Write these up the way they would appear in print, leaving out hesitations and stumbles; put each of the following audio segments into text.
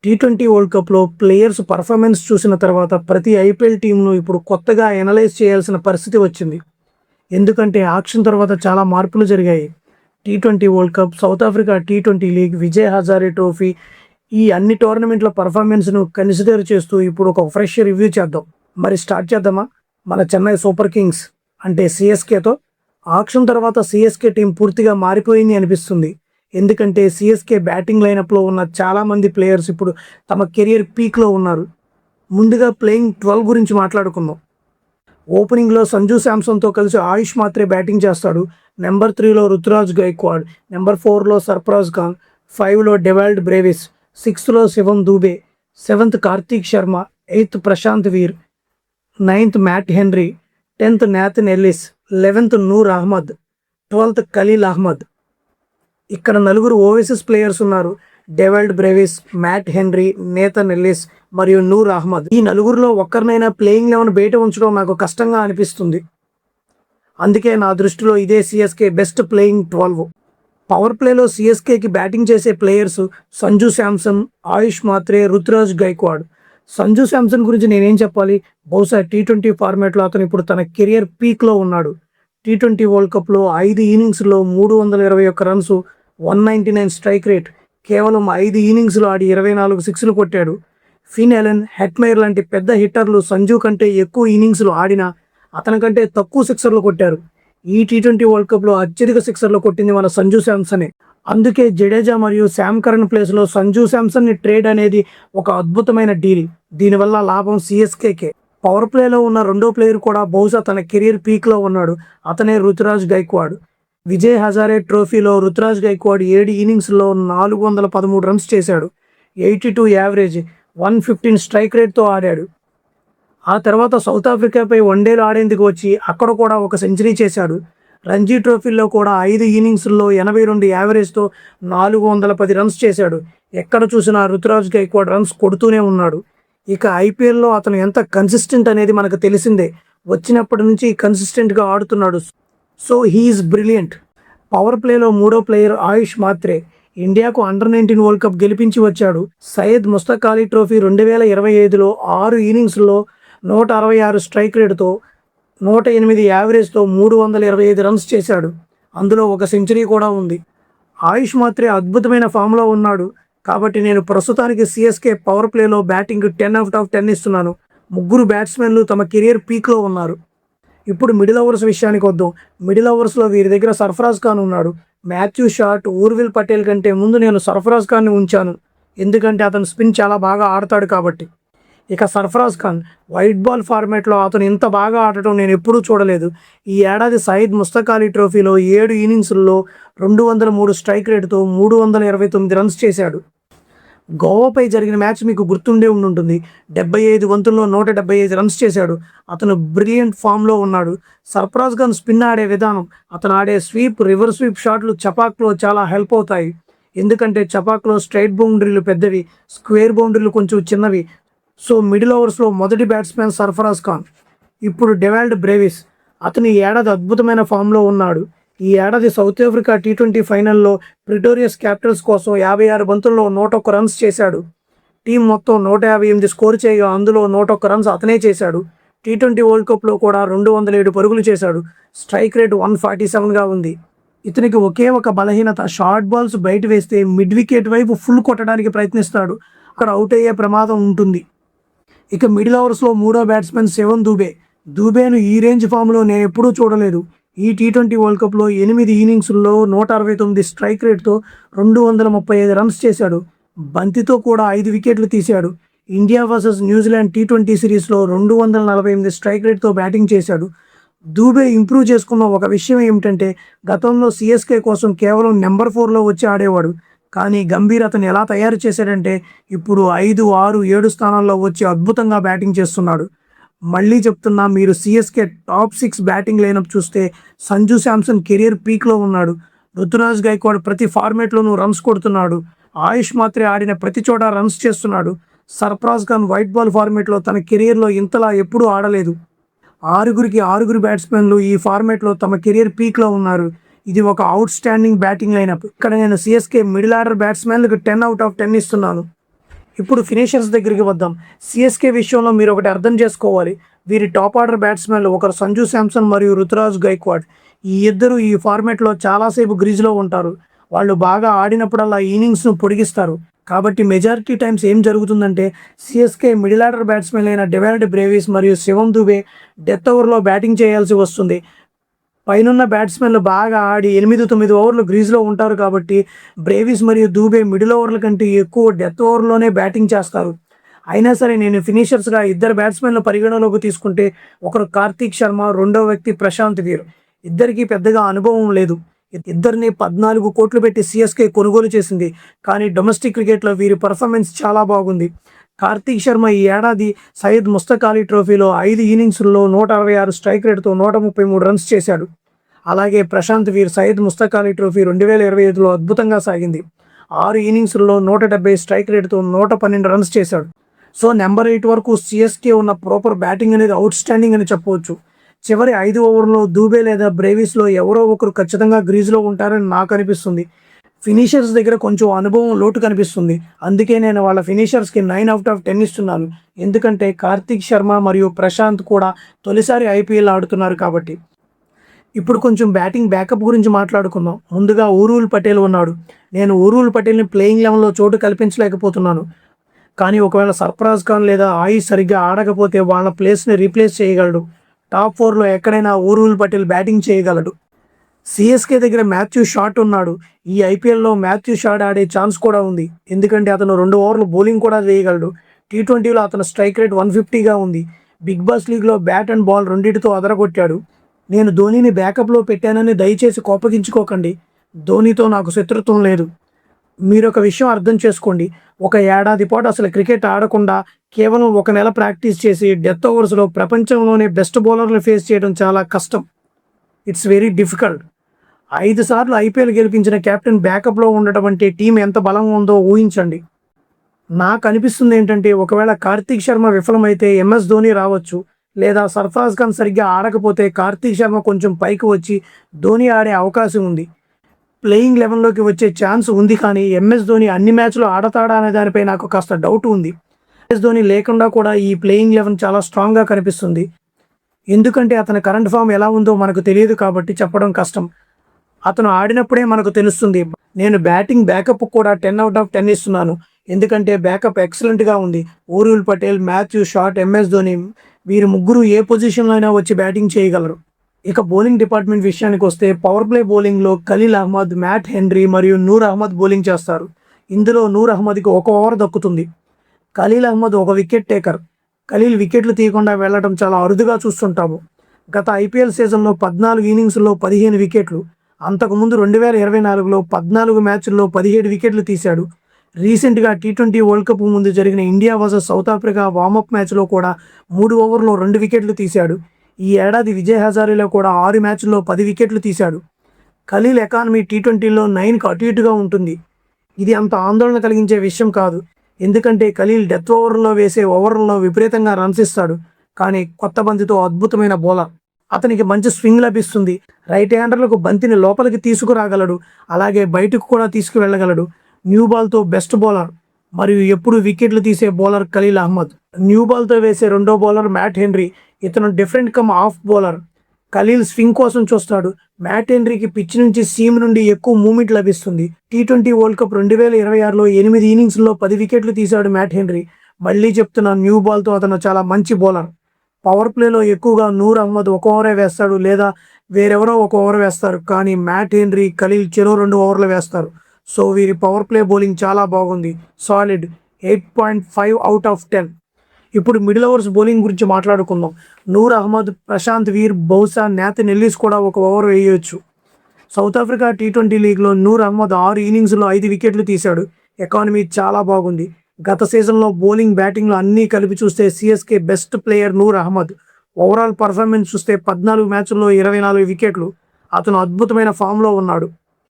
T20 world కప్‌లో players performance చూసిన తర్వాత ప్రతి ఐపీఎల్ టీమ్‌ను ఇప్పుడు కొత్తగా అనలైజ్ చేయాల్సిన పరిస్థితి వచ్చింది. ఎందుకంటే ఆక్షన్ తర్వాత చాలా మార్పులు జరిగాయి. T20 world cup, south Africa T20 league, Vijay Hazare trophy ఈ అన్ని టోర్నమెంట్‌ల పర్ఫార్మెన్స్‌ను కన్సిడర్ చేస్తూ ఇప్పుడు ఒక ఫ్రెష్ రివ్యూ చేద్దాం. మరి స్టార్ట్ చేద్దామా? మన చెన్నై సూపర్ కింగ్స్ అంటే సీఎస్కేతో. ఆక్షన్ తర్వాత సీఎస్కే టీం పూర్తిగా మారిపోయింది అనిపిస్తుంది. ఎందుకంటే సీఎస్కే బ్యాటింగ్ లైనప్‌లో ఉన్న చాలామంది ప్లేయర్స్ ఇప్పుడు తమ కెరియర్ పీక్‌లో ఉన్నారు. ముందుగా ప్లేయింగ్ 12 గురించి మాట్లాడుకుందాం. ఓపెనింగ్‌లో సంజు శాంసన్‌తో కలిసి ఆయుష్ మాత్రే బ్యాటింగ్ చేస్తాడు. నెంబర్ 3లో రుతురాజ్ గైక్వాడ్, నెంబర్ 4లో సర్ఫరాజ్ ఖాన్, 5లో డెవాల్డ్ బ్రేవిస్, 6లో Shivam Dube, 7th Kartik Sharma, 8th Prashant Veer, 9th Matt Henry, 10th Nathan Ellis, 11th Noor Ahmad, 12th Khaleel Ahmed. ఇక్కడ నలుగురు ఓవర్సీస్ ప్లేయర్స్ ఉన్నారు. Dewald Brevis, Matt Henry, Nathan Ellis మరియు నూర్ అహ్మద్. ఈ నలుగురిలో ఒక్కరినైనా ప్లేయింగ్ 11 బయట ఉంచడం నాకు కష్టంగా అనిపిస్తుంది. అందుకే నా దృష్టిలో ఇదే సీఎస్కే బెస్ట్ ప్లేయింగ్ 12. పవర్ ప్లేలో సీఎస్కేకి బ్యాటింగ్ చేసే ప్లేయర్స్ సంజు శాంసన్, ఆయుష్ మాత్రే, రుతురాజ్ గైక్వాడ్. సంజు శాంసన్ గురించి నేనేం చెప్పాలి? బహుశా టీ20 ఫార్మాట్లో అతను ఇప్పుడు తన కెరియర్ పీక్లో ఉన్నాడు. టీ20 వరల్డ్ కప్లో 5 ఇన్నింగ్స్లో 321 రన్స్, 199 స్ట్రైక్ రేట్. కేవలం 5 ఇన్నింగ్స్లో ఆడి 24 సిక్స్లు కొట్టాడు. ఫిన్ ఎలెన్, హెట్మైర్ లాంటి పెద్ద హిట్టర్లు సంజు కంటే ఎక్కువ ఇన్నింగ్స్లు ఆడినా అతని కంటే తక్కువ సిక్సర్లు కొట్టారు. ఈ టీ20 వరల్డ్ కప్లో అత్యధిక సిక్సర్లు కొట్టింది మన సంజు శాంసనే. అందుకే జడేజా మరియు శామ్ కరణ్ ప్లేస్లో సంజు శాంసన్ని ట్రేడ్ అనేది ఒక అద్భుతమైన డీల్. దీనివల్ల లాభం సీఎస్కేకే. పవర్ ప్లేలో ఉన్న రెండో ప్లేయర్ కూడా బహుశా తన కెరియర్ పీక్లో ఉన్నాడు. అతనే రుతురాజ్ గైక్వాడ్. విజయ్ హజారే ట్రోఫీలో రుతురాజ్ గైక్వాడ్ 7 ఇన్నింగ్స్లో 413 రన్స్ చేశాడు. 82 యావరేజ్, 115 స్ట్రైక్ రేట్తో ఆడాడు. ఆ తర్వాత సౌత్ ఆఫ్రికాపై వన్డేలు ఆడేందుకు వచ్చి అక్కడ కూడా ఒక సెంచరీ చేశాడు. రంజీ ట్రోఫీలో కూడా 5 ఇన్నింగ్స్లో 82 యావరేజ్తో 410 రన్స్ చేశాడు. ఎక్కడ చూసినా రుతురాజ్ గైక్వాడ్ రన్స్ కొడుతూనే ఉన్నాడు. ఇక ఐపీఎల్లో అతను ఎంత కన్సిస్టెంట్ అనేది మనకు తెలిసిందే. వచ్చినప్పటి నుంచి కన్సిస్టెంట్గా ఆడుతున్నాడు. So he's brilliant. పవర్ ప్లేలో మూడో ప్లేయర్ ఆయుష్ మాత్రే. ఇండియాకు అండర్-19 వరల్డ్ కప్ గెలిపించి వచ్చాడు. సయ్యద్ ముస్తక్ అలీ ట్రోఫీ 2025లో 6 ఇన్నింగ్స్లో 166 స్ట్రైక్ రేట్తో 108 యావరేజ్తో 325 రన్స్ చేశాడు. అందులో ఒక సెంచరీ కూడా ఉంది. ఆయుష్ మాత్రే అద్భుతమైన ఫామ్లో ఉన్నాడు. కాబట్టి నేను ప్రస్తుతానికి సీఎస్కే పవర్ ప్లేలో బ్యాటింగ్ 10/10 ఇస్తున్నాను. ముగ్గురు బ్యాట్స్మెన్లు తమ కెరియర్ పీక్లో ఉన్నారు. ఇప్పుడు మిడిల్ ఓవర్స్ విషయానికి వద్దాం. మిడిల్ ఓవర్స్లో వీరి దగ్గర సర్ఫరాజ్ ఖాన్ ఉన్నాడు. మాథ్యూ షాట్, ఊర్విల్ పటేల్ కంటే ముందు నేను సర్ఫరాజ్ ఖాన్ని ఉంచాను. ఎందుకంటే అతను స్పిన్ చాలా బాగా ఆడతాడు కాబట్టి. ఇక సర్ఫరాజ్ ఖాన్ వైట్ బాల్ ఫార్మాట్లో అతను ఇంత బాగా ఆడటం నేను ఎప్పుడూ చూడలేదు. ఈ ఏడాది సయ్యద్ ముస్తక్ అలీ ట్రోఫీలో 7 ఇన్నింగ్స్ల్లో 203 స్ట్రైక్ రేట్తో 329 రన్స్ చేశాడు. గోవాపై జరిగిన మ్యాచ్ మీకు గుర్తుండే ఉండుంటుంది. 75 బంతుల్లో 175 రన్స్ చేశాడు. అతను బ్రిలియంట్ ఫామ్లో ఉన్నాడు. సర్ఫరాజ్ ఖాన్ స్పిన్ ఆడే విధానం, అతను ఆడే స్వీప్, రివర్స్ స్వీప్ షాట్లు చపాక్లో చాలా హెల్ప్ అవుతాయి. ఎందుకంటే చపాక్లో స్ట్రైట్ బౌండరీలు పెద్దవి, స్క్వేర్ బౌండరీలు కొంచెం చిన్నవి. సో మిడిల్ ఓవర్స్లో మొదటి బ్యాట్స్మెన్ సర్ఫరాజ్ ఖాన్. ఇప్పుడు డెవాల్డ్ బ్రేవిస్. అతను ఈ ఏడాది అద్భుతమైన ఫామ్లో ఉన్నాడు. ఈ ఏడాది సౌత్ ఆఫ్రికా టీ20 ఫైనల్లో ప్రిటోరియస్ క్యాపిటల్స్ కోసం 56 బంతుల్లో 101 రన్స్ చేశాడు. టీం మొత్తం 158 స్కోర్ చేయగా అందులో 101 రన్స్ అతనే చేశాడు. టీ20 వరల్డ్ కప్లో కూడా 207 పరుగులు చేశాడు. స్ట్రైక్ రేట్ 147గా ఉంది. ఇతనికి ఒకే ఒక బలహీనత, షార్ట్ బాల్స్ బయట వేస్తే మిడ్ వికెట్ వైపు ఫుల్ కొట్టడానికి ప్రయత్నిస్తాడు. అక్కడ అవుట్ అయ్యే ప్రమాదం ఉంటుంది. ఇక మిడిల్ ఓవర్స్లో మూడో బ్యాట్స్మెన్ శివం దూబే. దూబేను ఈ రేంజ్ ఫామ్లో నేను ఎప్పుడూ చూడలేదు. ఈ టీ20 వరల్డ్ కప్లో 8 ఇన్నింగ్స్ల్లో 169 స్ట్రైక్ రేట్తో 235 రన్స్ చేశాడు. బంతితో కూడా 5 వికెట్లు తీశాడు. ఇండియా వర్సెస్ న్యూజిలాండ్ టీ20 సిరీస్లో 248 స్ట్రైక్ రేట్తో బ్యాటింగ్ చేశాడు. దూబే ఇంప్రూవ్ చేసుకున్న ఒక విషయం ఏమిటంటే గతంలో సీఎస్కే కోసం కేవలం నెంబర్ 4లో వచ్చి ఆడేవాడు. కానీ గంభీర్ అతను ఎలా తయారు చేశాడంటే ఇప్పుడు 5, 6, 7 స్థానాల్లో వచ్చి అద్భుతంగా బ్యాటింగ్ చేస్తున్నాడు. మళ్ళీ చెప్తున్నా, మీరు సీఎస్కే టాప్ 6 బ్యాటింగ్ లైనప్ చూస్తే సంజు శాంసన్ కెరియర్ పీక్లో ఉన్నాడు. రుతురాజ్ గైక్వాడ్ ప్రతి ఫార్మేట్లోనూ రన్స్ కొడుతున్నాడు. ఆయుష్ మాత్రే ఆడిన ప్రతి చోట రన్స్ చేస్తున్నాడు. సర్ఫరాజ్ ఖాన్ వైట్ బాల్ ఫార్మేట్లో తన కెరియర్లో ఇంతలా ఎప్పుడూ ఆడలేదు. 6 బ్యాట్స్మెన్లు ఈ ఫార్మేట్లో తమ కెరియర్ పీక్లో ఉన్నారు. ఇది ఒక అవుట్ స్టాండింగ్ బ్యాటింగ్ లైనప్. ఇక్కడ నేను సీఎస్కే మిడిల్ ఆర్డర్ బ్యాట్స్మెన్లకు 10/10 ఇస్తున్నాను. ఇప్పుడు ఫినిషర్స్ దగ్గరికి వద్దాం. సిఎస్కే విషయంలో మీరు ఒకటి అర్థం చేసుకోవాలి. వీరి టాప్ ఆర్డర్ బ్యాట్స్మెన్లు ఒకరు సంజు శాంసన్ మరియు రుతురాజ్ గైక్వాడ్. ఈ ఇద్దరు ఈ ఫార్మాట్లో చాలాసేపు గ్రీజ్లో ఉంటారు. వాళ్ళు బాగా ఆడినప్పుడల్లా ఇన్నింగ్స్ను పొడిగిస్తారు. కాబట్టి మెజారిటీ టైమ్స్ ఏం జరుగుతుందంటే సిఎస్కే మిడిల్ ఆర్డర్ బ్యాట్స్మెన్ అయిన డెవాల్డ్ బ్రేవిస్ మరియు శివం దుబే డెత్ ఓవర్లో బ్యాటింగ్ చేయాల్సి వస్తుంది. పైనున్న బ్యాట్స్మెన్లు బాగా ఆడి 8-9 ఓవర్లు గ్రీజ్లో ఉంటారు కాబట్టి బ్రేవిస్ మరియు దూబే మిడిల్ ఓవర్ల కంటే ఎక్కువ డెత్ ఓవర్లోనే బ్యాటింగ్ చేస్తారు. అయినా సరే నేను ఫినిషర్స్గా ఇద్దరు బ్యాట్స్మెన్లు పరిగణలోకి తీసుకుంటే ఒకరు కార్తీక్ శర్మ, రెండో వ్యక్తి ప్రశాంత్ వీర్. ఇద్దరికీ పెద్దగా అనుభవం లేదు. ఇద్దరిని 14 కోట్లు పెట్టి సిఎస్కే కొనుగోలు చేసింది. కానీ డొమెస్టిక్ క్రికెట్లో వీరి పర్ఫార్మెన్స్ చాలా బాగుంది. కార్తీక్ శర్మ ఈ ఏడాది సయ్యద్ ముస్తక్ అలీ ట్రోఫీలో 5 ఇన్నింగ్స్ల్లో 166 స్ట్రైక్ రేట్తో 133 రన్స్ చేశాడు. అలాగే ప్రశాంత్ వీర్ సయ్యద్ ముస్తక్ అలీ ట్రోఫీ 2025లో అద్భుతంగా సాగింది. 6 ఇన్నింగ్స్ల్లో 170 స్ట్రైక్ రేట్తో 112 రన్స్ చేశాడు. సో నెంబర్ 8 వరకు సిఎస్కే ఉన్న ప్రాపర్ బ్యాటింగ్ అనేది అవుట్ స్టాండింగ్ అని చెప్పవచ్చు. చివరి 5 ఓవర్లో దూబే లేదా బ్రేవిస్లో ఎవరో ఒకరు ఖచ్చితంగా గ్రీజ్లో ఉంటారని నాకు అనిపిస్తుంది. ఫినిషర్స్ దగ్గర కొంచెం అనుభవం లోటు కనిపిస్తుంది. అందుకే నేను వాళ్ళ ఫినిషర్స్కి 9/10 ఇస్తున్నాను. ఎందుకంటే కార్తీక్ శర్మ మరియు ప్రశాంత్ కూడా తొలిసారి ఐపీఎల్ ఆడుతున్నారు కాబట్టి. ఇప్పుడు కొంచెం బ్యాటింగ్ బ్యాకప్ గురించి మాట్లాడుకుందాం. ముందుగా ఊర్విల్ పటేల్ ఉన్నాడు. నేను ఊర్విల్ పటేల్ని ప్లేయింగ్ లెవెన్లో చోటు కల్పించలేకపోతున్నాను. కానీ ఒకవేళ సర్ఫరాజ్ ఖాన్ లేదా ఆయుష్ సరిగ్గా ఆడకపోతే వాళ్ళ ప్లేస్ని రీప్లేస్ చేయగలడు. టాప్ 4లో ఎక్కడైనా ఊర్విల్ పటేల్ బ్యాటింగ్ చేయగలడు. సిఎస్కే దగ్గర మాథ్యూ షాట్ ఉన్నాడు. ఈ ఐపీఎల్లో మాథ్యూ షాట్ ఆడే ఛాన్స్ కూడా ఉంది. ఎందుకంటే అతను 2 ఓవర్లు బౌలింగ్ కూడా వేయగలడు. T20లో అతను స్ట్రైక్ రేట్ 150గా ఉంది. బిగ్ బాస్ లీగ్లో బ్యాట్ అండ్ బాల్ రెండింటితో అదరగొట్టాడు. నేను ధోనీని బ్యాకప్లో పెట్టానని దయచేసి కోపగించుకోకండి. ధోనీతో నాకు శత్రుత్వం లేదు. మీరు ఒక విషయం అర్థం చేసుకోండి. ఒక ఏడాది పాటు అసలు క్రికెట్ ఆడకుండా కేవలం 1 నెల ప్రాక్టీస్ చేసి డెత్ ఓవర్స్లో ప్రపంచంలోనే బెస్ట్ బౌలర్లు ఫేస్ చేయడం చాలా కష్టం. It's very difficult. 5 సార్లు ఐపీఎల్ గెలిపించిన కెప్టెన్ బ్యాకప్లో ఉండటం అంటే టీం ఎంత బలంగా ఉందో ఊహించండి. నాకు అనిపిస్తుంది ఏంటంటే ఒకవేళ కార్తీక్ శర్మ విఫలమైతే ఎంఎస్ ధోని రావచ్చు. లేదా సర్ఫరాజ్ ఖాన్ సరిగ్గా ఆడకపోతే కార్తీక్ శర్మ కొంచెం పైకి వచ్చి ధోని ఆడే అవకాశం ఉంది. ప్లేయింగ్ లెవెన్లోకి వచ్చే ఛాన్స్ ఉంది. కానీ ఎంఎస్ ధోని అన్ని మ్యాచ్లు ఆడతాడా అనే దానిపై నాకు కాస్త డౌట్ ఉంది. ఎంఎస్ ధోని లేకుండా కూడా ఈ ప్లేయింగ్ లెవెన్ చాలా స్ట్రాంగ్గా కనిపిస్తుంది. ఎందుకంటే అతని కరెంట్ ఫామ్ ఎలా ఉందో మనకు తెలియదు కాబట్టి చెప్పడం కష్టం. అతను ఆడినప్పుడే మనకు తెలుస్తుంది. నేను బ్యాటింగ్ బ్యాకప్ కూడా 10/10 ఇస్తున్నాను. ఎందుకంటే బ్యాకప్ ఎక్సలెంట్గా ఉంది. Urvil Patel, Matthew Short, MS Dhoni వీరు ముగ్గురు ఏ పొజిషన్లో అయినా వచ్చి బ్యాటింగ్ చేయగలరు. ఇక బౌలింగ్ డిపార్ట్మెంట్ విషయానికి వస్తే పవర్ ప్లే బౌలింగ్లో ఖలీల్ అహ్మద్, మ్యాట్ హెన్రీ మరియు నూర్ అహ్మద్ బౌలింగ్ చేస్తారు. ఇందులో నూర్ అహ్మద్కి 1 ఓవర్ దక్కుతుంది. ఖలీల్ అహ్మద్ ఒక వికెట్ టేకర్. ఖలీల్ వికెట్లు తీయకుండా వెళ్లడం చాలా అరుదుగా చూస్తుంటాము. గత ఐపీఎల్ సీజన్లో 14 ఇన్నింగ్స్లో 15 వికెట్లు. అంతకుముందు 2024లో 14 మ్యాచ్ల్లో 17 వికెట్లు తీశాడు. రీసెంట్గా T20 వరల్డ్ కప్ ముందు జరిగిన India versus South Africa warmup మ్యాచ్లో కూడా 3 ఓవర్లో 2 వికెట్లు తీశాడు. ఈ ఏడాది విజయ్ హజారేలో కూడా 6 మ్యాచ్ల్లో 10 వికెట్లు తీశాడు. ఖలీల్ ఎకానమీ T20లో 9కి అటు ఇటుగా ఉంటుంది. ఇది అంత ఆందోళన కలిగించే విషయం కాదు. ఎందుకంటే ఖలీల్ డెత్ ఓవర్లో వేసే ఓవర్లలో విపరీతంగా రన్స్ ఇస్తాడు. కానీ కొత్త బంతితో అద్భుతమైన బౌలర్. అతనికి మంచి స్వింగ్ లభిస్తుంది. రైట్ హ్యాండర్లకు బంతిని లోపలికి తీసుకురాగలడు. అలాగే బయటకు కూడా తీసుకువెళ్ళగలడు. న్యూ బాల్తో బెస్ట్ బౌలర్ మరియు ఎప్పుడు వికెట్లు తీసే బౌలర్ ఖలీల్ అహ్మద్. న్యూ బాల్తో వేసే రెండో బౌలర్ మ్యాట్ హెన్రీ. ఇతను different come off bowler. Khaleel swing కోసం చూస్తాడు. మ్యాట్ హెన్రీకి పిచ్ నుంచి సీమ్ నుండి ఎక్కువ మూమెంట్ లభిస్తుంది. T20 వరల్డ్ కప్ 2026లో 8 ఇన్నింగ్స్లో 10 వికెట్లు తీశాడు మ్యాట్ హెన్రీ. మళ్ళీ చెప్తున్నా, న్యూ బాల్తో అతను చాలా మంచి బౌలర్. పవర్ ప్లేలో ఎక్కువగా నూర్ అహ్మద్ 1 ఓవరే వేస్తాడు లేదా వేరెవరో 1 ఓవర్ వేస్తారు. కానీ మ్యాట్ హెన్రీ, ఖలీల్ చెరో 2 ఓవర్లు వేస్తారు. సో వీరి పవర్ ప్లే బౌలింగ్ చాలా బాగుంది. సాలిడ్ 8.5/10. ఇప్పుడు మిడిల్ ఓవర్స్ బౌలింగ్ గురించి మాట్లాడుకుందాం. నూర్ అహ్మద్, ప్రశాంత్ వీర్, బహుశా నాథన్ ఎల్లిస్ కూడా 1 ఓవర్ వేయవచ్చు. సౌత్ ఆఫ్రికా T20 లీగ్లో నూర్ అహ్మద్ 6 ఇన్నింగ్స్లో 5 వికెట్లు తీశాడు. ఎకానమీ చాలా బాగుంది. గత సీజన్లో బౌలింగ్, బ్యాటింగ్లో అన్నీ కలిపి చూస్తే CSK best player Noor Ahmad. Overall performance చూస్తే 14 మ్యాచ్ల్లో 24 వికెట్లు. అతను అద్భుతమైన ఫామ్లో ఉన్నాడు.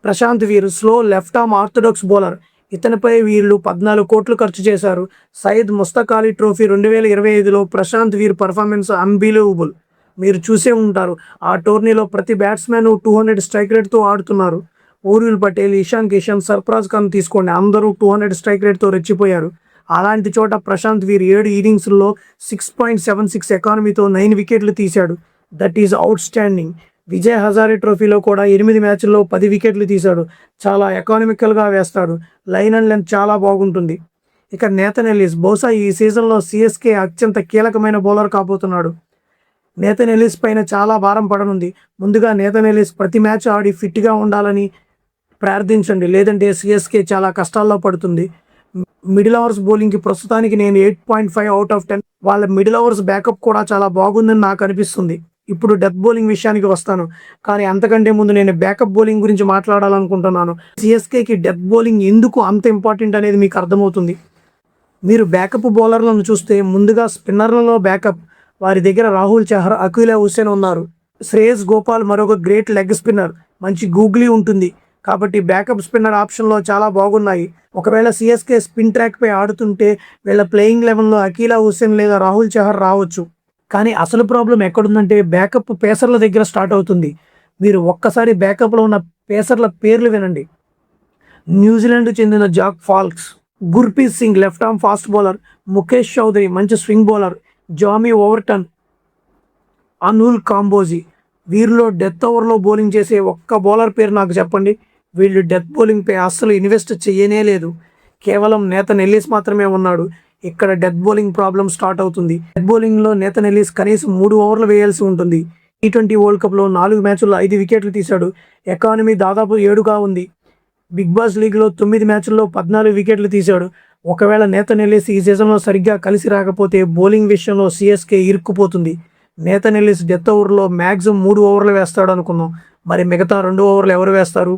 Prashant Veer slow left arm orthodox bowler. ఇతనిపై వీళ్ళు 14 కోట్లు ఖర్చు చేశారు. సయ్యద్ ముస్తక్ అలీ ట్రోఫీ 2025లో ప్రశాంత్ వీర్ పర్ఫార్మెన్స్ అన్బిలీవబుల్. మీరు చూసే ఉంటారు. ఆ టోర్నీలో ప్రతి బ్యాట్స్మెన్ 200 స్ట్రైక్ రేట్తో ఆడుతున్నారు. ఊర్విల్ పటేల్, ఇషాన్ కిషన్, సర్ఫరాజ్ ఖాన్ తీసుకోండి, అందరూ 200 స్ట్రైక్ రేట్తో రెచ్చిపోయారు. అలాంటి చోట ప్రశాంత్ వీర్ 7 ఇన్నింగ్స్లో 6.76 ఎకానమీతో 9 వికెట్లు తీశాడు. That is out standing. Vijay Hazare ట్రోఫీలో కూడా 8 మ్యాచ్ల్లో 10 వికెట్లు తీశాడు. చాలా ఎకానమికల్గా వేస్తాడు. లైన్ అండ్ లెంత్ చాలా బాగుంటుంది. ఇక నేథన్ ఎల్లిస్ బహుశా ఈ సీజన్లో సిఎస్కే అత్యంత కీలకమైన బౌలర్ కాబోతున్నాడు. నేథన్ ఎల్లిస్ పైన చాలా భారం పడనుంది. ముందుగా నేథన్ ఎల్లిస్ ప్రతి మ్యాచ్ ఆడి ఫిట్గా ఉండాలని ప్రార్థించండి, లేదంటే సిఎస్కే చాలా కష్టాల్లో పడుతుంది. మిడిల్ ఓవర్స్ బౌలింగ్కి ప్రస్తుతానికి నేను 8.5 అవుట్ ఆఫ్ 10. వాళ్ళ మిడిల్ ఓవర్స్ బ్యాకప్ కూడా చాలా బాగుందని నాకు అనిపిస్తుంది. ఇప్పుడు డెత్ బౌలింగ్ విషయానికి వస్తాను, కానీ అంతకంటే ముందు నేను బ్యాకప్ బౌలింగ్ గురించి మాట్లాడాలనుకుంటున్నాను. సిఎస్కేకి డెత్ బౌలింగ్ ఎందుకు అంత ఇంపార్టెంట్ అనేది మీకు అర్థమవుతుంది. మీరు బ్యాకప్ బౌలర్లను చూస్తే ముందుగా స్పిన్నర్లలో బ్యాకప్ వారి దగ్గర రాహుల్ చహర్, అకీలా హుసేన్ ఉన్నారు. శ్రేయస్ గోపాల్ మరొక గ్రేట్ లెగ్ స్పిన్నర్, మంచి గూగ్లీ ఉంటుంది. కాబట్టి బ్యాకప్ స్పిన్నర్ ఆప్షన్లో చాలా బాగున్నాయి. ఒకవేళ సిఎస్కే స్పిన్ ట్రాక్పై ఆడుతుంటే వీళ్ళ ప్లేయింగ్ లెవెన్లో అకీలా హుసేన్ లేదా రాహుల్ చహర్ రావచ్చు. కానీ అసలు ప్రాబ్లం ఎక్కడుందంటే బ్యాకప్ పేసర్ల దగ్గర స్టార్ట్ అవుతుంది. మీరు ఒక్కసారి బ్యాకప్లో ఉన్న పేసర్ల పేర్లు వినండి. న్యూజిలాండ్కు చెందిన Zak Foulkes, Gurpreet Singh left arm fast bowler, Mukesh Choudhary మంచి swing bowler, Jamie Overton, Anshul Kamboj. వీరిలో డెత్ ఓవర్లో బౌలింగ్ చేసే ఒక్క బౌలర్ పేరు నాకు చెప్పండి. వీళ్ళు డెత్ బౌలింగ్పై అస్సలు ఇన్వెస్ట్ చేయనే లేదు. కేవలం నేథన్ ఎల్లిస్ మాత్రమే ఉన్నాడు. ఇక్కడ డెత్ బౌలింగ్ ప్రాబ్లం స్టార్ట్ అవుతుంది. డెత్ బౌలింగ్లో నేథన్ ఎల్లిస్ కనీసం 3 ఓవర్లు వేయాల్సి ఉంటుంది. T20 వరల్డ్ కప్లో 4 మ్యాచ్ల్లో 5 వికెట్లు తీశాడు. ఎకానమీ దాదాపు 7గా ఉంది. బిగ్ బాస్ లీగ్లో 9 మ్యాచ్ల్లో 14 వికెట్లు తీశాడు. ఒకవేళ నేథన్ ఎల్లిస్ ఈ సీజన్లో సరిగ్గా కలిసి రాకపోతే బౌలింగ్ విషయంలో సిఎస్కే ఇరుక్కుపోతుంది. నేథన్ ఎల్లిస్ డెత్ ఓవర్లో మ్యాక్సిమం 3 ఓవర్లు వేస్తాడు అనుకున్నాం. మరి మిగతా 2 ఓవర్లు ఎవరు వేస్తారు?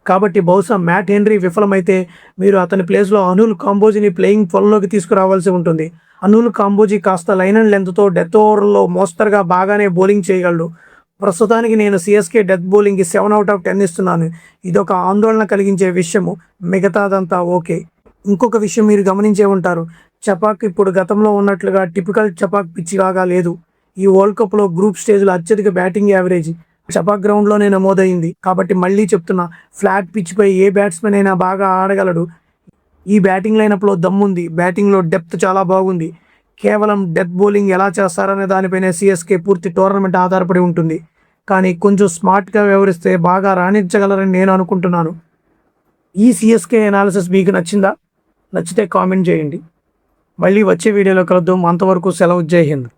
కాబట్టి బహుశా మ్యాట్ హెన్రీ విఫలమైతే మీరు అతని ప్లేస్లో అనుల్ కాంబోజీని ప్లేయింగ్ 12లోకి తీసుకురావాల్సి ఉంటుంది. అనుల్ కాంబోజీ కాస్త లైన్ అండ్ లెంత్తో డెత్ ఓవర్లో మోస్తరుగా బాగానే బౌలింగ్ చేయగలడు. ప్రస్తుతానికి నేను సిఎస్కే డెత్ బౌలింగ్కి 7 అవుట్ ఆఫ్ 10 ఇస్తున్నాను. ఇదొక ఆందోళన కలిగించే విషయము. మిగతాదంతా ఓకే. ఇంకొక విషయం మీరు గమనించే ఉంటారు. చపాక్ ఇప్పుడు గతంలో ఉన్నట్లుగా టిపికల్ చపాక్ పిచ్ లాగా లేదు. ఈ వరల్డ్ కప్లో గ్రూప్ స్టేజ్లో అత్యధిక బ్యాటింగ్ యావరేజ్ చపాక్ గ్రౌండ్లోనే నమోదైంది. కాబట్టి మళ్ళీ చెప్తున్నా, ఫ్లాట్ పిచ్పై ఏ బ్యాట్స్మెన్ అయినా బాగా ఆడగలడు. ఈ బ్యాటింగ్ లైనప్లో దమ్ముంది. బ్యాటింగ్లో డెప్త్ చాలా బాగుంది. కేవలం డెత్ బౌలింగ్ ఎలా చేస్తారనే దానిపైనే సిఎస్కే పూర్తి టోర్నమెంట్ ఆధారపడి ఉంటుంది. కానీ కొంచెం స్మార్ట్గా వ్యవహరిస్తే బాగా రాణించగలరని నేను అనుకుంటున్నాను. ఈ సిఎస్కే అనాలిసిస్ మీకు నచ్చిందా? నచ్చితే కామెంట్ చేయండి. మళ్ళీ వచ్చే వీడియోలో కలుద్దాం. అంతవరకు సెలవు. జై హింద్.